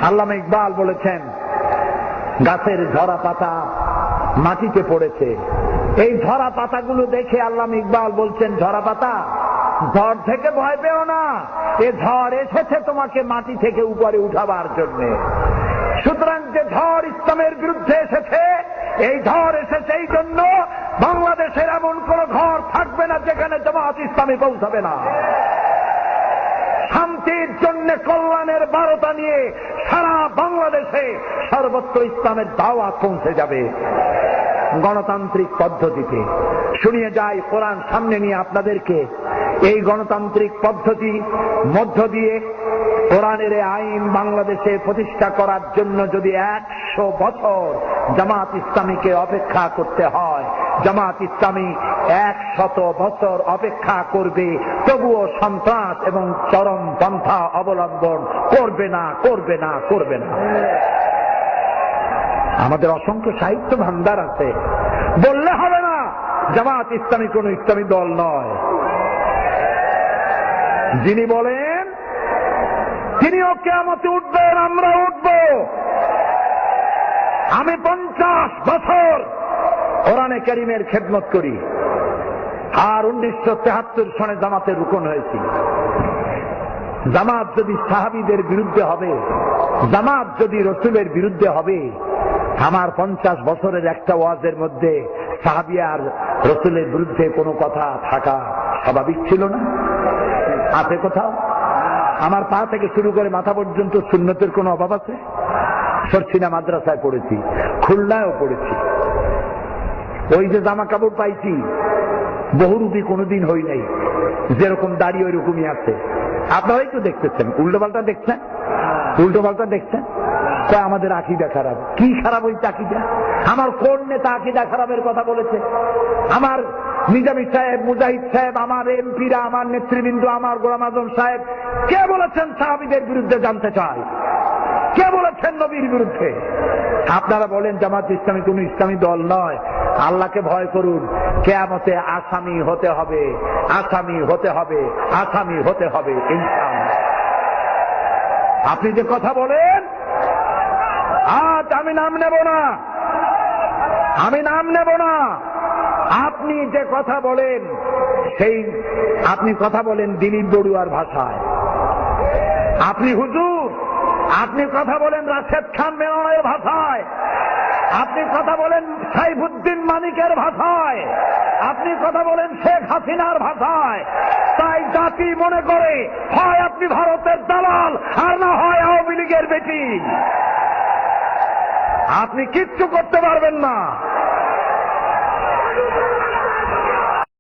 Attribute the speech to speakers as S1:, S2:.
S1: আল্লামা ইকবাল বলেছেন, গাছের ঝরা পাতা মাটিতে পড়েছে। এই ঝরা পাতাগুলো দেখে আল্লামা ইকবাল বলছেন, ঝরা পাতা, ঝড় থেকে ভয় পেও না, এ ঝড় এসেছে তোমাকে মাটি থেকে উপরে উঠাবার জন্য। সুতরাং যে ঝড় ইসলামের বিরুদ্ধে এসেছে, এই ঝড় এসেছে এই জন্য বাংলাদেশের এমন কোন ঘর থাকবে না যেখানে জামাত ইসলামী পৌঁছাবে না। শান্তির জন্য কল্যাণের বার্তা নিয়ে সারা বাংলাদেশে সর্বত্র ইসলামের দাওয়াত পৌঁছে যাবে গণতান্ত্রিক পদ্ধতিতে। শুনিয়ে যাই কোরআন সামনে নিয়ে আপনাদেরকে, এই গণতান্ত্রিক পদ্ধতি মধ্য দিয়ে কোরআনের আইন বাংলাদেশে প্রতিষ্ঠা করার জন্য যদি 100 বছর জামাত ইসলামীকে অপেক্ষা করতে হয়, জামাত ইসলামী 100 বছর অপেক্ষা করবে, তবুও সন্ত্রাস এবং চরম পন্থা অবলম্বন করবে না, করবে না, করবে না। আমাদের অসংখ্য সাহিত্য ভান্ডার আছে, বললে হবে না জামাত ইসলামী কোন ইসলামী দল নয়। যিনি বলেন তিনিও কিয়ামতে উঠবেন, আমরা উঠব। আমি 50 বছর কোরআনে কারীমের খেদমত করি, আর 1973 সনে জামাতের রুকন হয়েছি। জামাত যদি সাহাবীদের বিরুদ্ধে হবে, জামাত যদি রসুলের বিরুদ্ধে হবে, আমার 50 বছরের একটা ওয়াজের মধ্যে সাহাবী আর রসুলের বিরুদ্ধে কোনো কথা থাকা স্বাভাবিক ছিল না? আছে কোথাও? আমার পা থেকে শুরু করে মাথা পর্যন্ত সুন্নতের কোনো অভাব আছে? সরসিনা মাদ্রাসায় পড়েছি, খুলনায়ও পড়েছি। ওই যে জামা কাপড় পাইছি বহুরূপী কোনোদিন হই নাই, যেরকম দাড়ি ওই রকমই আছে। আপনারাই তো দেখতেছেন, উল্টো পাল্টা দেখছেন, উল্টো পাল্টা দেখছেন। আমাদের আকীদা খারাপ। কি খারাপ হইছে আকীদা? আমার কোন নেতা আকীদা খারাপের কথা বলেছে? আমার নিজামী সাহেব, মুজাহিদ সাহেব, আমার এমপিরা, আমার নেতৃবৃন্দ, আমার গোলাম আজম সাহেব কে বলেছেন সাহাবীদের বিরুদ্ধে? জানতে চাই, কে বলেছেন নবীর বিরুদ্ধে? আপনারা বলেন জামাত ইসলামী কোন ইসলামী দল নয়। আল্লাহকে ভয় করুন, কিয়ামতে আসামি হতে হবে, আসামি হতে হবে, আসামি হতে হবে ইনশাআল্লাহ। আপনি যে কথা বলেন, আজ আমি নাম নেব না, আমি নাম নেব না। আপনি যে কথা বলেন, সেই আপনি কথা বলেন দিলীপ বড়ুয়ার ভাষায়। আপনি হুজুর, আপনি কথা বলেন রাশেদ খান মেননের ভাষায়, আপনি কথা বলেন সাইফুদ্দিন মানিকের ভাষায়, আপনি কথা বলেন শেখ হাসিনার ভাষায়। তাই জাতি মনে করে হয় আপনি ভারতের দালাল, আর না হয় আওয়ামী লীগের বেটি। আপনি কিচ্ছু করতে পারবেন না।